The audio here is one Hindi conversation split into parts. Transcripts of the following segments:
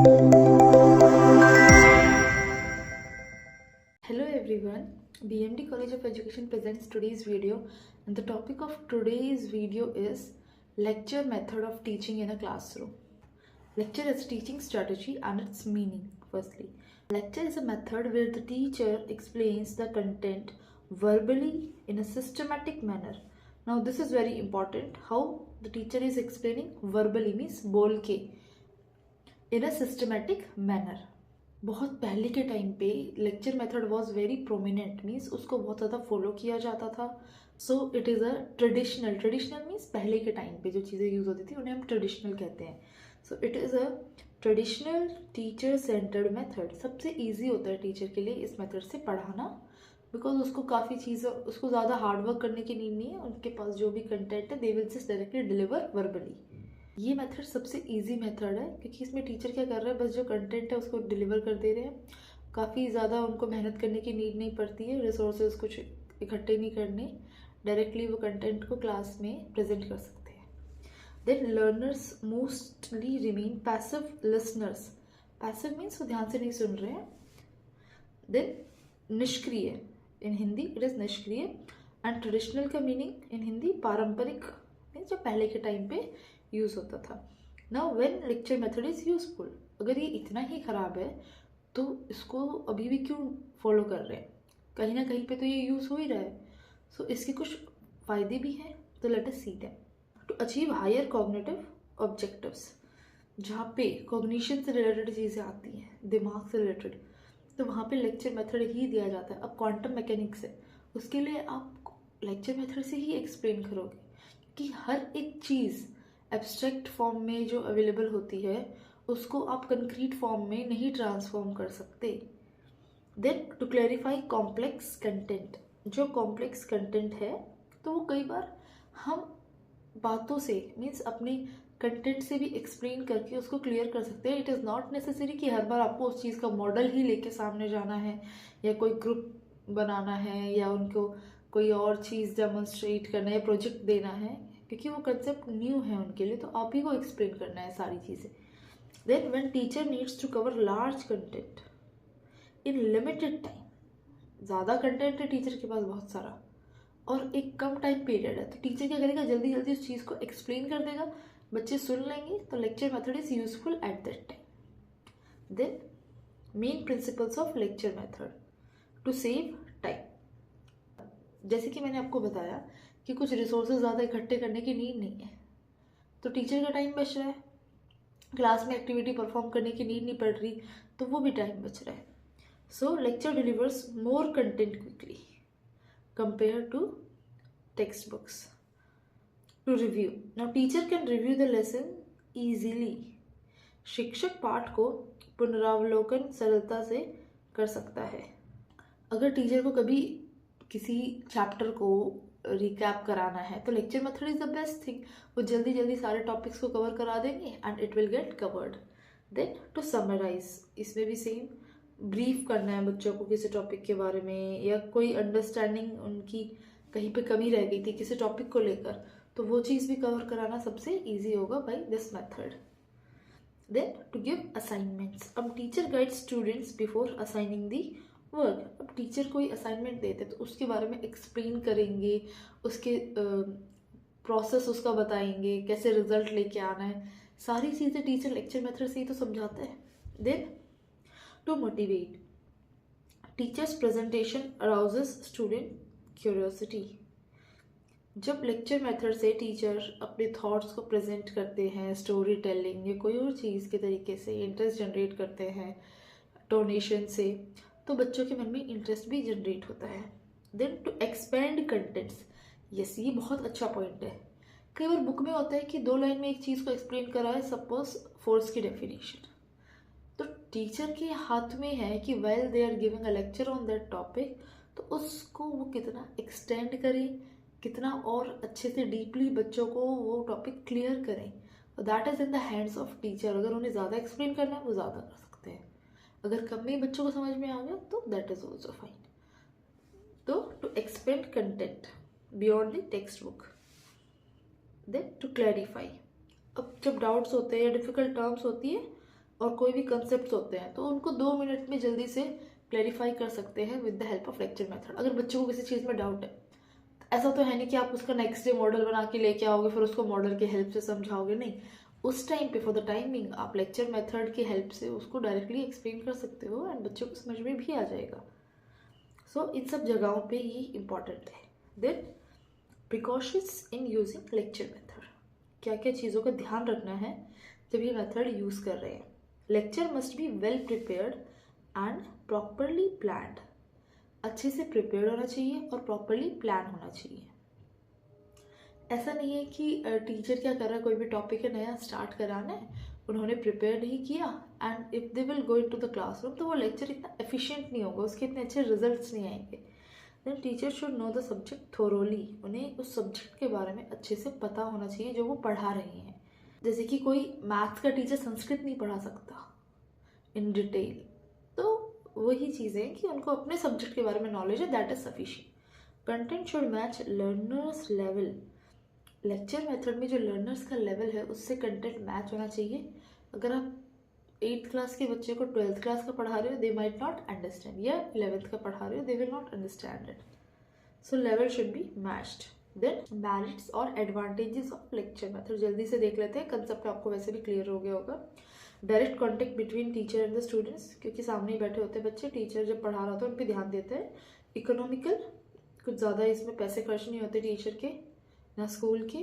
Hello everyone, BMD College of Education presents today's video, and the topic of today's video is lecture method of teaching in a classroom. Lecture is a teaching strategy and its meaning. Firstly, lecture is a method where the teacher explains the content verbally in a systematic manner. Now this is very important. How the teacher is explaining verbally means बोल के in a systematic manner. बहुत पहले के टाइम पे lecture method was very prominent, means उसको बहुत ज़्यादा फॉलो किया जाता था. So it is a traditional means पहले के टाइम पे जो चीज़ें यूज़ होती थी उन्हें हम ट्रेडिशनल कहते हैं. So it is a traditional teacher centred method. सबसे ईजी होता है टीचर के लिए इस मेथड से पढ़ाना, बिकॉज उसको काफ़ी चीज़ें, उसको ज़्यादा हार्डवर्क करने की नीड नहीं है. उनके पास जो भी कंटेंट है they will just directly deliver verbally. ये मेथड सबसे इजी मेथड है क्योंकि इसमें टीचर क्या कर रहा है, बस जो कंटेंट है उसको डिलीवर कर दे रहे हैं. काफ़ी ज़्यादा उनको मेहनत करने की नीड नहीं पड़ती है, रिसोर्सेज कुछ इकट्ठे नहीं करने, डायरेक्टली वो कंटेंट को क्लास में प्रेजेंट कर सकते हैं. Then learners mostly remain passive listeners. Passive means वो ध्यान से नहीं सुन रहे हैं. देन निष्क्रिय, इन हिंदी इट इज़ निष्क्रिय. एंड ट्रेडिशनल का मीनिंग इन हिंदी पारंपरिक, मीन्स जो पहले के टाइम पे यूज़ होता था. Now when lecture method is useful, अगर ये इतना ही ख़राब है तो इसको अभी भी क्यों फॉलो कर रहे हैं? कहीं ना कहीं पे तो ये यूज़ हो ही रहा है. सो इसके कुछ फ़ायदे भी हैं, तो let us see them. To achieve higher cognitive objectives, जहाँ पे कॉग्निशन से रिलेटेड चीज़ें आती हैं, दिमाग से रिलेटेड, तो वहाँ पे लेक्चर मेथड ही दिया जाता है. अब क्वांटम मैकेनिक्स है, उसके लिए आप लेक्चर मेथड से ही एक्सप्लेन करोगे, क्योंकि हर एक चीज़ एब्स्ट्रैक्ट फॉर्म में जो अवेलेबल होती है उसको आप कंक्रीट फॉर्म में नहीं ट्रांसफॉर्म कर सकते. Then to clarify complex content, जो कॉम्प्लेक्स कंटेंट है तो वो कई बार हम बातों से, मीन्स अपने कंटेंट से भी एक्सप्लेन करके उसको क्लियर कर सकते हैं. इट इज़ नॉट नेसेसरी कि हर बार आपको उस चीज़ का मॉडल ही लेके सामने जाना है, या कोई ग्रुप बनाना है, या उनको कोई और चीज़ डेमोन्स्ट्रेट करना है या प्रोजेक्ट देना है, क्योंकि वो कंसेप्ट न्यू है उनके लिए, तो आप ही को एक्सप्लेन करना है सारी चीज़ें. Then when teacher needs to cover large content in limited time, ज़्यादा कंटेंट है टीचर के पास बहुत सारा और एक कम टाइम पीरियड है, तो टीचर क्या करेगा, जल्दी जल्दी उस चीज़ को एक्सप्लेन कर देगा, बच्चे सुन लेंगे, तो lecture method is useful at that time. Then main principles of lecture method. To save time, जैसे कि मैंने आपको बताया कि कुछ रिसोर्सेज ज़्यादा इकट्ठे करने की नीड नहीं है, तो टीचर का टाइम बच रहा है. क्लास में एक्टिविटी परफॉर्म करने की नीड नहीं पड़ रही, तो वो भी टाइम बच रहा है. So lecture delivers more content quickly compare to text books. To review, now teacher can review the lesson easily. शिक्षक पाठ को पुनरावलोकन सरलता से कर सकता है. अगर टीचर को कभी किसी चैप्टर को रिकैप कराना है तो lecture method is the best thing. वो जल्दी जल्दी सारे टॉपिक्स को कवर करा देंगे and it will get covered. Then to summarise, इसमें भी सेम, ब्रीफ करना है बच्चों को किसी टॉपिक के बारे में, या कोई अंडरस्टैंडिंग उनकी कहीं पे कमी रह गई थी किसी टॉपिक को लेकर, तो वो चीज़ भी कवर कराना सबसे ईजी होगा by this method. Then to give assignments, अब teacher guide students before assigning the work. अब टीचर कोई असाइनमेंट देते तो उसके बारे में एक्सप्लेन करेंगे, उसके प्रोसेस उसका बताएंगे, कैसे रिजल्ट लेके आना है, सारी चीज़ें टीचर लेक्चर मेथड से ही तो समझाता है. Then to motivate, teachers presentation arouses student curiosity. जब लेक्चर मेथड से टीचर अपने थॉट्स को प्रेजेंट करते हैं, स्टोरी टेलिंग या कोई और चीज़ के तरीके से इंटरेस्ट जनरेट करते हैं डोनेशन से, तो बच्चों के मन में इंटरेस्ट भी जनरेट होता है. Then to expand contents, yes ये बहुत अच्छा पॉइंट है. कई बार बुक में होता है कि 2 लाइन में एक चीज़ को एक्सप्लेन करा है, सपोज फोर्स की डेफिनेशन, तो टीचर के हाथ में है कि well they are giving a lecture on that topic, तो उसको वो कितना एक्सटेंड करें, कितना और अच्छे से डीपली बच्चों को वो टॉपिक क्लियर करें. That is in the hands of teacher. अगर उन्हें ज़्यादा एक्सप्लेन करना है वो ज़्यादा कर सकते हैं, अगर कम में बच्चों को समझ में आ गया तो दैट इज़ ऑल्सो फाइन. तो to expand content beyond the text book. Then to clarify, अब जब डाउट्स होते हैं या डिफ़िकल्ट टर्म्स होती है और कोई भी कंसेप्ट होते हैं तो उनको 2 मिनट में जल्दी से क्लैरिफाई कर सकते हैं with the help of lecture method. अगर बच्चों को किसी चीज़ में डाउट है, ऐसा तो है नहीं कि आप उसका नेक्स्ट डे मॉडल बना के लेके आओगे फिर उसको मॉडल की हेल्प से समझाओगे, नहीं, उस टाइम पे फॉर द टाइमिंग आप लेक्चर मेथड की हेल्प से उसको डायरेक्टली एक्सप्लेन कर सकते हो एंड बच्चों को समझ में भी आ जाएगा। सो इन सब जगहों पे ये इम्पॉर्टेंट है। Then precautions in using lecture method, क्या क्या चीज़ों का ध्यान रखना है जब ये मेथड यूज़ कर रहे हैं। Lecture must be well prepared and properly planned, अच्छे से प्रिपेयर्ड होना चाहिए और प्रॉपरली प्लान होना चाहिए। ऐसा नहीं है कि टीचर क्या कर रहा है, कोई भी टॉपिक है नया स्टार्ट कराना है, उन्होंने प्रिपेयर नहीं किया and if they will go into the classroom तो वो लेक्चर इतना एफिशिएंट नहीं होगा, उसके इतने अच्छे रिजल्ट्स नहीं आएंगे। Then teacher should know the subject thoroughly, उन्हें उस सब्जेक्ट के बारे में अच्छे से पता होना चाहिए जो वो पढ़ा रहे हैं। जैसे कि कोई मैथ्स का टीचर संस्कृत नहीं पढ़ा सकता इन डिटेल, तो वही चीज़ें कि उनको अपने सब्जेक्ट के बारे में नॉलेज है, that is sufficient. Content should match learners level, lecture method में जो लर्नर्स का लेवल है उससे कंटेंट मैच होना चाहिए। अगर आप 8th क्लास के बच्चे को 12th क्लास का पढ़ा रहे हो, दे माइट नॉट अंडरस्टैंड, या 11th का पढ़ा रहे हो, they will not understand it. So level should be matched. Then merits और एडवांटेजेस ऑफ लेक्चर मेथड जल्दी से देख लेते हैं, कंसेप्ट आपको वैसे भी क्लियर हो गया होगा। Direct contact between teacher and the students, क्योंकि सामने ही बैठे होते हैं बच्चे, टीचर जब पढ़ा रहा होता है उन पर ध्यान देते हैं। इकोनॉमिकल, कुछ ज़्यादा इसमें पैसे खर्च नहीं होते टीचर के ना स्कूल के,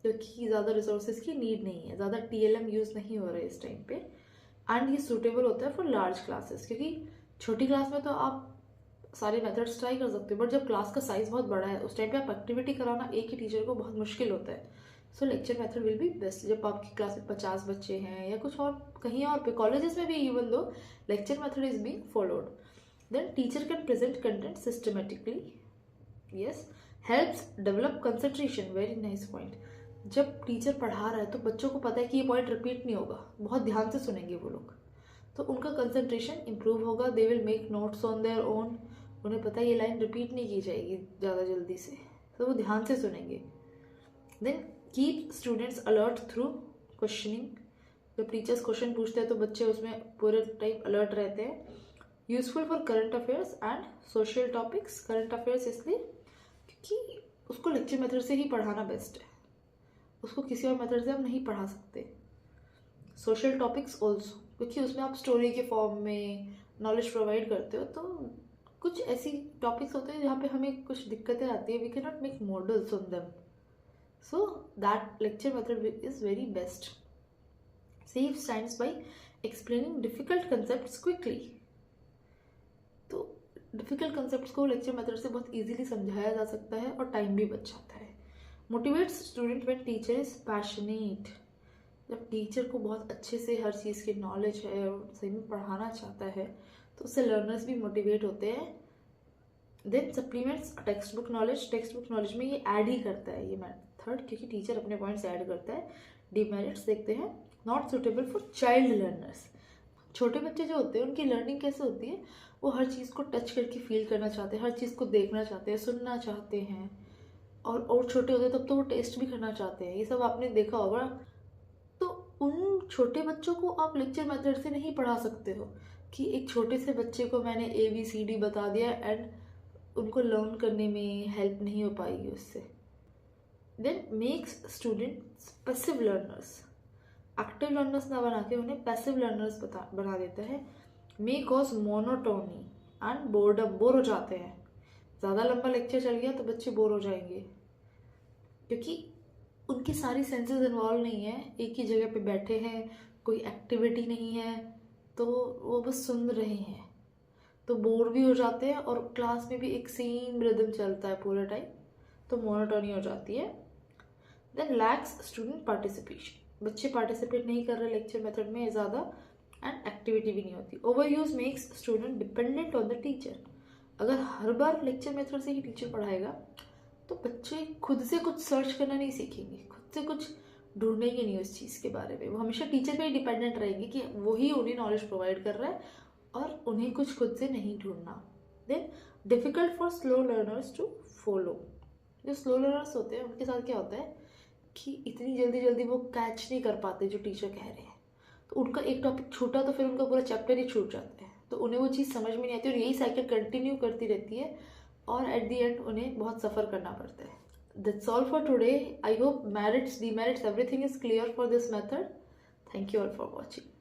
क्योंकि ज़्यादा रिसोर्सेज की नीड नहीं है, ज़्यादा TLM यूज़ नहीं हो रहा है इस टाइम पे। एंड ये सूटेबल होता है फॉर लार्ज क्लासेस, क्योंकि छोटी क्लास में तो आप सारे मेथड्स ट्राई कर सकते हो, बट जब क्लास का साइज़ बहुत बड़ा है उस टाइम पे आप एक्टिविटी कराना एक ही टीचर को बहुत मुश्किल होता है। So lecture method will be best जब आपकी क्लास में 50 बच्चे हैं या कुछ और कहीं और पे, कॉलेजेस में भी even though lecture method is being followed. Then teacher can present content systematically, yes, helps develop concentration, very nice point. जब टीचर पढ़ा रहा है तो बच्चों को पता है कि ये पॉइंट रिपीट नहीं होगा, बहुत ध्यान से सुनेंगे वो लोग, तो उनका कंसंट्रेशन इंप्रूव होगा। They will make notes on their own, उन्हें पता है ये लाइन रिपीट नहीं की जाएगी ज़्यादा जल्दी से, तो वो ध्यान से सुनेंगे। Then keep students alert through questioning, जब टीचर्स क्वेश्चन पूछते हैं तो बच्चे उसमें पूरे टाइम अलर्ट रहते हैं। Useful for current affairs and social topics, current affairs इसलिए क्योंकि उसको लेक्चर मेथड से ही पढ़ाना बेस्ट है, उसको किसी और मेथड से हम नहीं पढ़ा सकते। सोशल टॉपिक्स ऑल्सो, क्योंकि उसमें आप स्टोरी के फॉर्म में नॉलेज प्रोवाइड करते हो, तो कुछ ऐसी टॉपिक्स होते हैं जहाँ पे हमें कुछ दिक्कतें आती है, we can not make models on them, so that lecture method is very best. Saves times by explaining difficult concepts quickly, तो डिफिकल्ट कंसेप्ट्स को लेक्चर मेथड से बहुत इजीली समझाया जा सकता है और टाइम भी बच जाता है। Motivates student when teacher is passionate, जब टीचर को बहुत अच्छे से हर चीज़ की नॉलेज है और सही में पढ़ाना चाहता है तो उससे लर्नर्स भी मोटिवेट होते हैं। Then supplements text book knowledge, text book knowledge में ये ऐड ही करता है ये मेथड, क्योंकि टीचर अपने पॉइंट्स ऐड करता है। डिमेरिट्स देखते हैं, not suitable for child learners, छोटे बच्चे जो होते हैं उनकी लर्निंग कैसे होती है, वो हर चीज़ को टच करके फील करना चाहते हैं, हर चीज़ को देखना चाहते हैं, सुनना चाहते हैं, और छोटे होते हैं तब तो वो टेस्ट भी करना चाहते हैं, ये सब आपने देखा होगा। तो उन छोटे बच्चों को आप लेक्चर मेथड से नहीं पढ़ा सकते हो कि एक छोटे से बच्चे को मैंने ABCD बता दिया एंड उनको लर्न करने में हेल्प नहीं हो पाएगी उससे। Then makes students passive learners, active learners ना बना के उन्हें पैसिव लर्नर्स बना देता है। May cause monotony and boredom, bore हो जाते हैं, ज़्यादा लंबा लेक्चर चल गया तो बच्चे बोर हो जाएंगे, क्योंकि उनकी सारी सेंसेस इन्वॉल्व नहीं है, एक ही जगह पे बैठे हैं, कोई एक्टिविटी नहीं है, तो वो बस सुन रहे हैं, तो बोर भी हो जाते हैं और क्लास में भी एक सेम रिदम चलता है पूरे टाइम, तो मोनोटोनी हो जाती है। देन लैक्स स्टूडेंट पार्टिसिपेशन, बच्चे पार्टिसिपेट नहीं कर रहे लेक्चर मेथड में ज़्यादा एंड एक्टिविटी भी नहीं होती। Over use makes student dependent on the teacher, अगर हर बार लेक्चर मेथड से ही टीचर पढ़ाएगा तो बच्चे खुद से कुछ सर्च करना नहीं सीखेंगे, खुद से कुछ ढूंढेंगे नहीं उस चीज़ के बारे में, वो हमेशा टीचर पे ही डिपेंडेंट रहेंगे कि वही उन्हें नॉलेज प्रोवाइड कर रहा है और उन्हें कुछ खुद से नहीं ढूंढना। Then difficult for slow learners to follow, जो स्लो लर्नर्स होते हैं उनके साथ क्या होता है कि इतनी जल्दी जल्दी वो कैच नहीं कर पाते जो टीचर कह रहे हैं, तो तो उनका एक टॉपिक छूटा तो फिर उनका पूरा चैप्टर ही छूट जाता है, तो उन्हें वो चीज़ समझ में नहीं आती और यही साइकिल कंटिन्यू करती रहती है और एट दी एंड उन्हें बहुत सफ़र करना पड़ता है. That's all for today. I hope merits, demerits, everything is clear for this method. Thank you all for watching.